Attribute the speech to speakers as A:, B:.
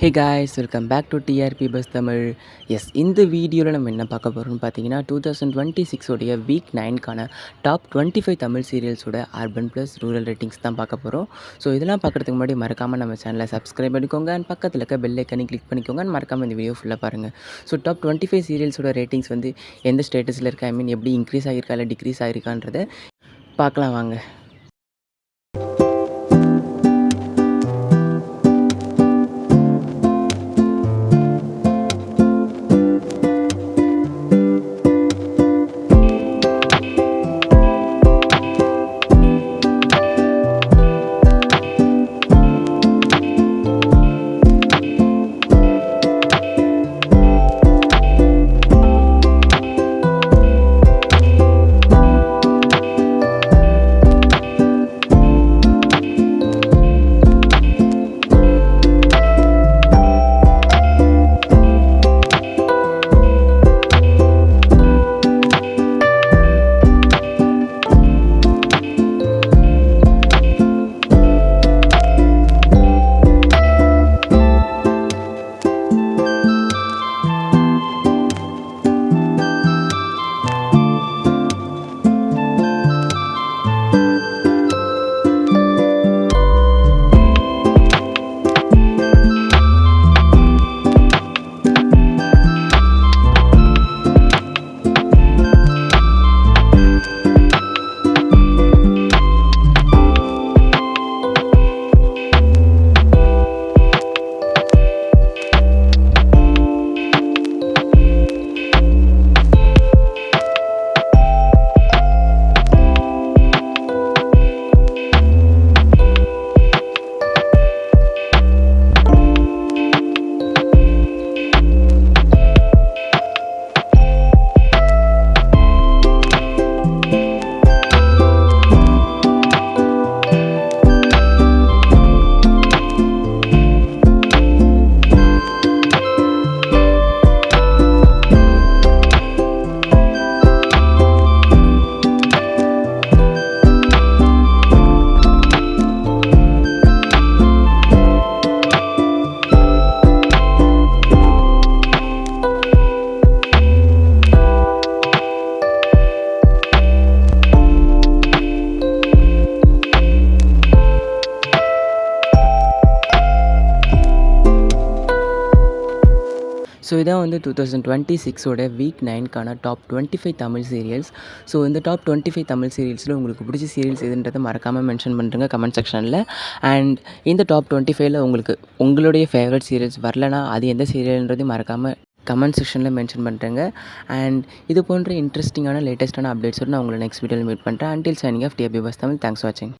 A: Hey guys, welcome back to TRP bus Tamil. Yes, இந்த வீடியோவில் நம்ம என்ன பார்க்க போகிறோம்னு பார்த்தீங்கன்னா 2026 உடைய வீக் 9க்கான டாப் 25 தமிழ் சீரியல்ஸோட அர்பன் ப்ளஸ் ரூரல் ரேட்டிங்ஸ் தான் பார்க்க போகிறோம். ஸோ இதெல்லாம் பார்க்குறதுக்கு முன்னாடி மறக்காமல் நம்ம சேனலை சப்ஸ்கிரைப் பண்ணிக்கோங்க அண்ட் பக்கத்தில் இருக்க பெல் ஐக்கனை கிளிக் பண்ணிக்கோங்க அண்ட் மறக்காமல் இந்த வீடியோ ஃபுல்லாக பாருங்கள். ஸோ டாப் 25 சீரியல்ஸோட ரேட்டிங்ஸ் வந்து எந்த ஸ்டேட்டஸில் இருக்கா, எப்படி இன்க்ரீஸ் ஆகியிருக்கா இல்லை டிக்ரீஸ் ஆகிருக்கான்றதை பார்க்கலாம் வாங்க. ஸோ இதான் வந்து 2026 வீக் 9க்கான டாப் 25 தமிழ் சீரியல்ஸ். ஸோ இந்த டாப் 25 தமிழ் சீரியல்ஸில் உங்களுக்கு பிடிச்ச சீரியல்ஸ் எதுன்றதை மறக்காமல் மென்ஷன் பண்ணுறங்க கமெண்ட் செக்ஷனில். அண்ட் இந்த டாப் 25ல் உங்களுக்கு உங்களுடைய ஃபேவரட் சீரியல்ஸ் வரலனா அது எந்த சீரியல்ன்றதையும் மறக்காமல் கமெண்ட் செக்ஷனில் மென்ஷன் பண்ணுறேங்க. அண்ட் இது போன்ற இன்ட்ரெஸ்டிங்கான லேட்டஸ்ட்டான அப்டேட்ஸோடு நான் உங்களை நெக்ஸ்ட் வீடியோவில் மீட் பண்ணுறேன். Until signing off TRP bus Tamil. Thanks for வாட்சிங்.